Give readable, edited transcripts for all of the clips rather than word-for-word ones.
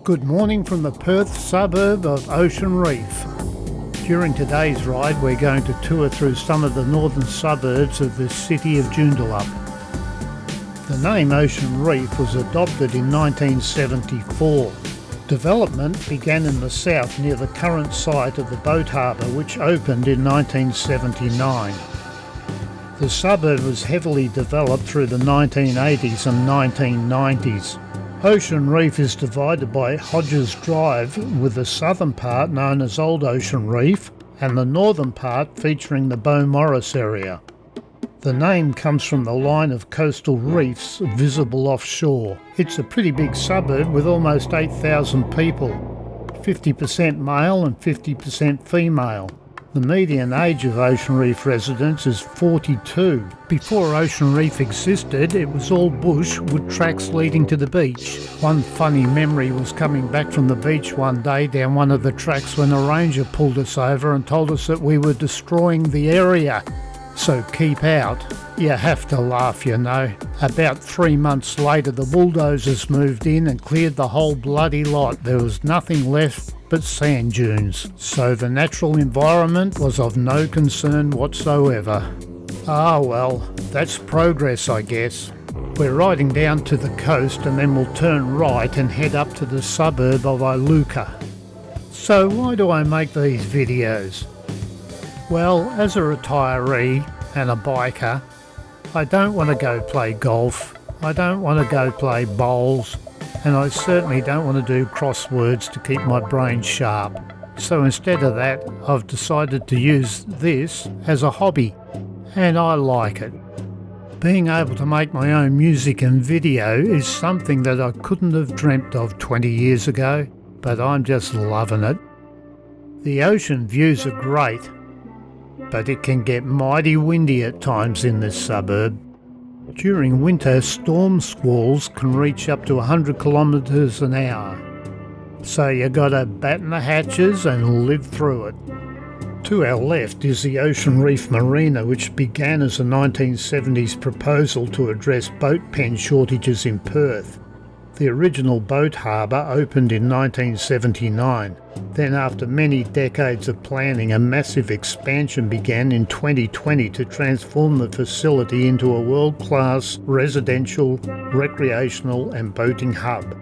Good morning from the Perth suburb of Ocean Reef. During today's ride we're going to tour through some of the northern suburbs of the city of Joondalup. The name Ocean Reef was adopted in 1974. Development began in the south near the current site of the boat harbour, which opened in 1979. The suburb was heavily developed through the 1980s and 1990s. Ocean Reef is divided by Hodges Drive, with the southern part known as Old Ocean Reef and the northern part featuring the Beaumaris area. The name comes from the line of coastal reefs visible offshore. It's a pretty big suburb with almost 8,000 people, 50% male and 50% female. The median age of Ocean Reef residents is 42. Before Ocean Reef existed, it was all bush with tracks leading to the beach. One funny memory was coming back from the beach one day down one of the tracks when a ranger pulled us over and told us that we were destroying the area. So keep out. You have to laugh, you know. About 3 months later, the bulldozers moved in and cleared the whole bloody lot. There was nothing left but sand dunes, so the natural environment was of no concern whatsoever. Ah well, that's progress, I guess. We're riding down to the coast and then we'll turn right and head up to the suburb of Iluka. So why do I make these videos? Well, as a retiree and a biker, I don't want to go play golf, I don't want to go play bowls, and I certainly don't want to do crosswords to keep my brain sharp. So instead of that, I've decided to use this as a hobby, and I like it. Being able to make my own music and video is something that I couldn't have dreamt of 20 years ago, but I'm just loving it. The ocean views are great, but it can get mighty windy at times in this suburb. During winter, storm squalls can reach up to 100 kilometres an hour. So you gotta batten the hatches and live through it. To our left is the Ocean Reef Marina, which began as a 1970s proposal to address boat pen shortages in Perth. The original boat harbour opened in 1979. Then, after many decades of planning, a massive expansion began in 2020 to transform the facility into a world-class residential, recreational and boating hub.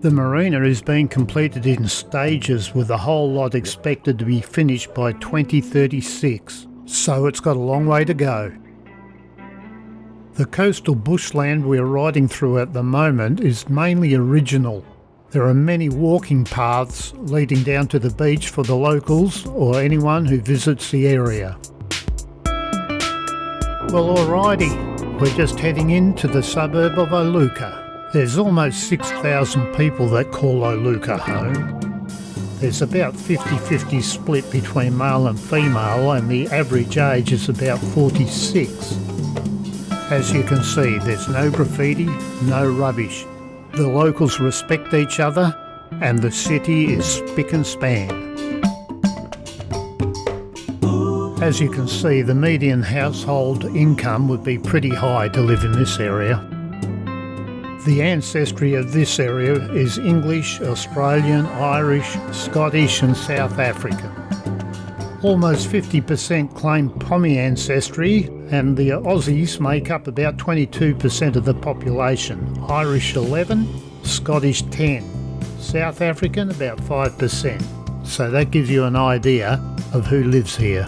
The marina is being completed in stages, with the whole lot expected to be finished by 2036, so it's got a long way to go. The coastal bushland we're riding through at the moment is mainly original. There are many walking paths leading down to the beach for the locals or anyone who visits the area. Well, alrighty, we're just heading into the suburb of Iluka. There's almost 6,000 people that call Iluka home. There's about 50-50 split between male and female, and the average age is about 46. As you can see, there's no graffiti, no rubbish. The locals respect each other and the city is spick and span. As you can see, the median household income would be pretty high to live in this area. The ancestry of this area is English, Australian, Irish, Scottish and South African. Almost 50% claim Pommy ancestry, and the Aussies make up about 22% of the population. Irish 11, Scottish 10, South African about 5%. So that gives you an idea of who lives here.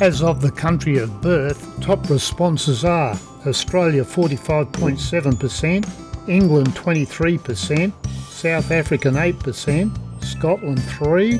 As of the country of birth, top responses are Australia 45.7%, England 23%, South African 8%, Scotland 3%,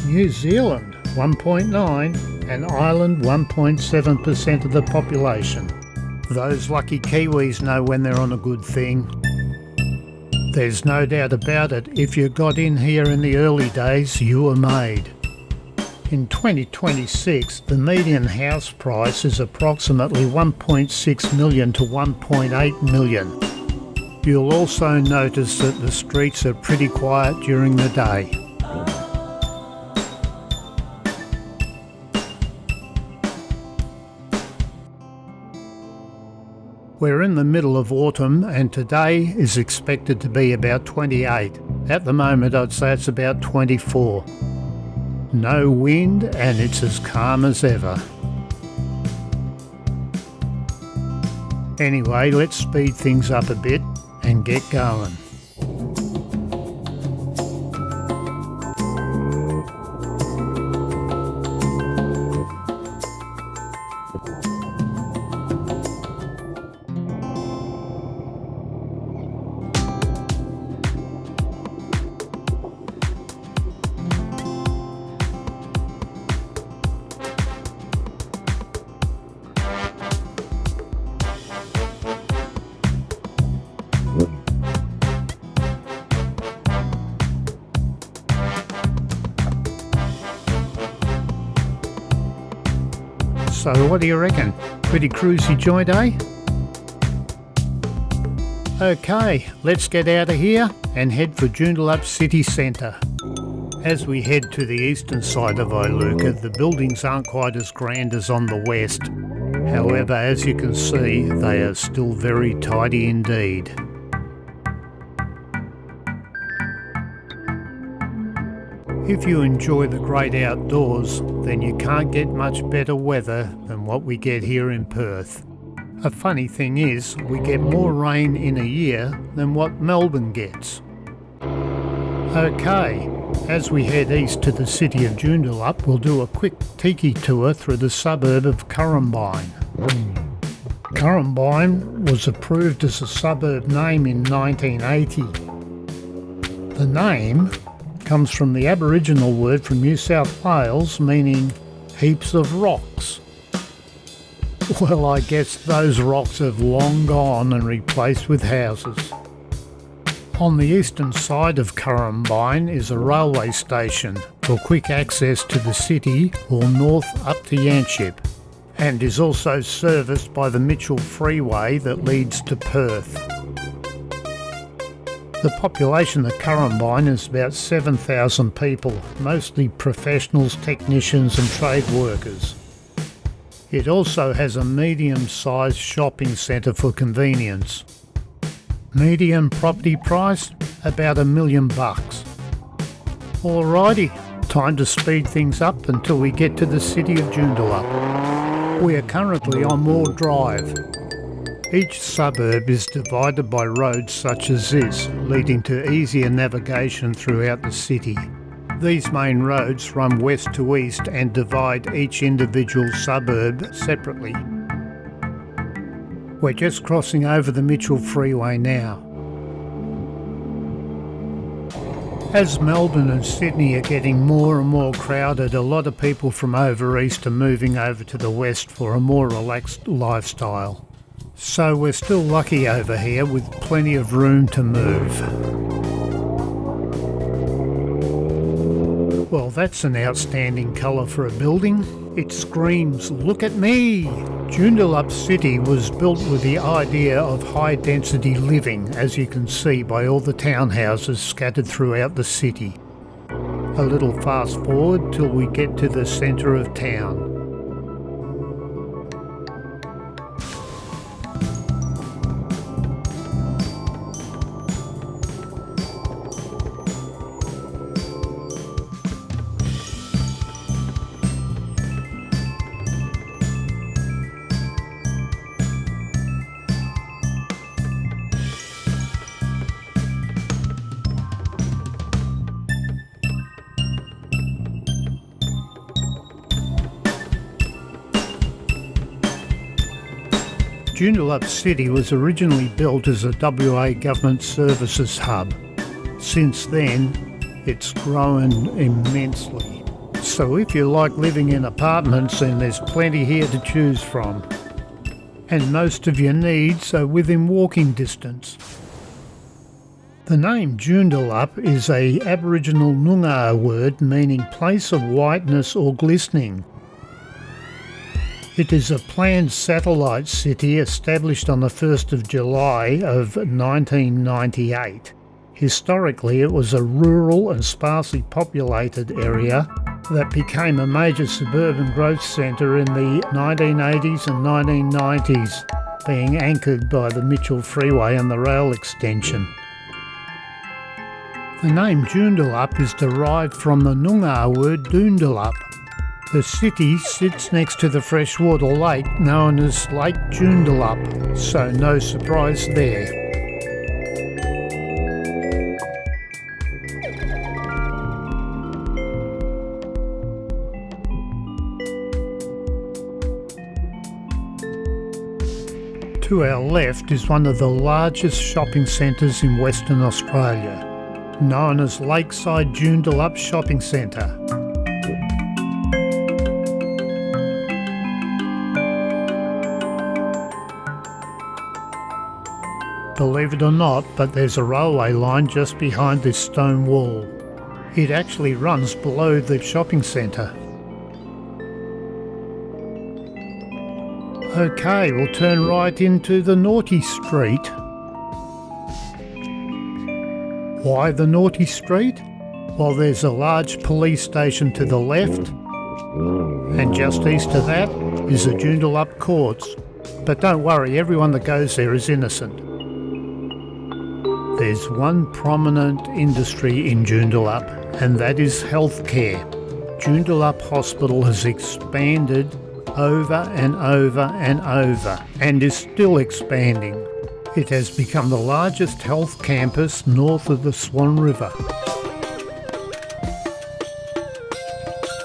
New Zealand 1.9% and Ireland 1.7% of the population. Those lucky Kiwis know when they're on a good thing. There's no doubt about it, if you got in here in the early days, you were made. In 2026, the median house price is approximately 1.6 million to 1.8 million. You'll also notice that the streets are pretty quiet during the day. We're in the middle of autumn and today is expected to be about 28. At the moment I'd say it's about 24. No wind and it's as calm as ever. Anyway, let's speed things up a bit and get going. So what do you reckon? Pretty cruisy joint, eh? Okay, let's get out of here and head for Joondalup city centre. As we head to the eastern side of Iluka, the buildings aren't quite as grand as on the west. However, as you can see, they are still very tidy indeed. If you enjoy the great outdoors, then you can't get much better weather than what we get here in Perth. A funny thing is, we get more rain in a year than what Melbourne gets. Okay, as we head east to the city of Joondalup, we'll do a quick tiki tour through the suburb of Currambine. Currambine was approved as a suburb name in 1980. The name comes from the Aboriginal word from New South Wales meaning heaps of rocks. Well, I guess those rocks have long gone and replaced with houses. On the eastern side of Currambine is a railway station for quick access to the city or north up to Yanchep, and is also serviced by the Mitchell Freeway that leads to Perth. The population of Currambine is about 7,000 people, mostly professionals, technicians and trade workers. It also has a medium-sized shopping centre for convenience. Median property price, about $1 million. Alrighty, time to speed things up until we get to the city of Joondalup. We are currently on Moore Drive. Each suburb is divided by roads such as this, leading to easier navigation throughout the city. These main roads run west to east and divide each individual suburb separately. We're just crossing over the Mitchell Freeway now. As Melbourne and Sydney are getting more and more crowded, a lot of people from over east are moving over to the west for a more relaxed lifestyle. So we're still lucky over here with plenty of room to move. Well, that's an outstanding colour for a building. It screams, "Look at me!" Joondalup City was built with the idea of high density living, as you can see by all the townhouses scattered throughout the city. A little fast forward till we get to the centre of town. Joondalup City was originally built as a WA Government Services hub. Since then, it's grown immensely. So if you like living in apartments, then there's plenty here to choose from. And most of your needs are within walking distance. The name Joondalup is a Aboriginal Noongar word meaning place of whiteness or glistening. It is a planned satellite city established on the 1st of July of 1998. Historically, it was a rural and sparsely populated area that became a major suburban growth centre in the 1980s and 1990s, being anchored by the Mitchell Freeway and the rail extension. The name Joondalup is derived from the Noongar word Joondalup. The city sits next to the freshwater lake known as Lake Joondalup, so no surprise there. To our left is one of the largest shopping centres in Western Australia, known as Lakeside Joondalup Shopping Centre. Believe it or not, but there's a railway line just behind this stone wall. It actually runs below the shopping centre. Okay, we'll turn right into the Naughty Street. Why the Naughty Street? Well, there's a large police station to the left, and just east of that is the Joondalup Courts. But don't worry, everyone that goes there is innocent. There's one prominent industry in Joondalup, and that is healthcare. Joondalup Hospital has expanded over and over and over, and is still expanding. It has become the largest health campus north of the Swan River.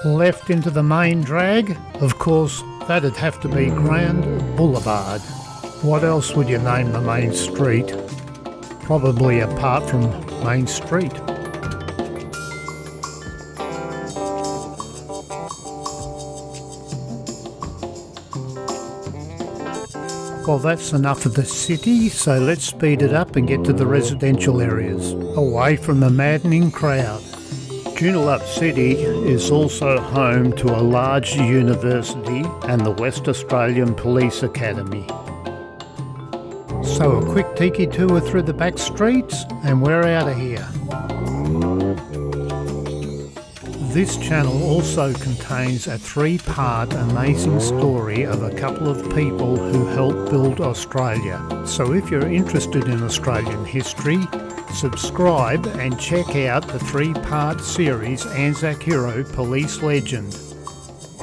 Left into the main drag, of course, that'd have to be Grand Boulevard. What else would you name the main street? Probably apart from Main Street. Well, that's enough of the city, so let's speed it up and get to the residential areas, away from the maddening crowd. Joondalup City is also home to a large university and the West Australian Police Academy. So a quick tiki tour through the back streets and we're out of here. This channel also contains a 3-part amazing story of a couple of people who helped build Australia. So if you're interested in Australian history, subscribe and check out the 3-part series Anzac Hero Police Legend.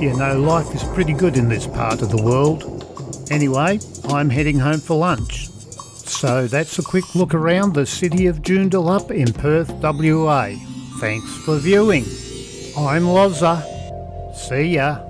You know, life is pretty good in this part of the world. Anyway, I'm heading home for lunch. So that's a quick look around the city of Joondalup in Perth, WA. Thanks for viewing. I'm Loza. See ya.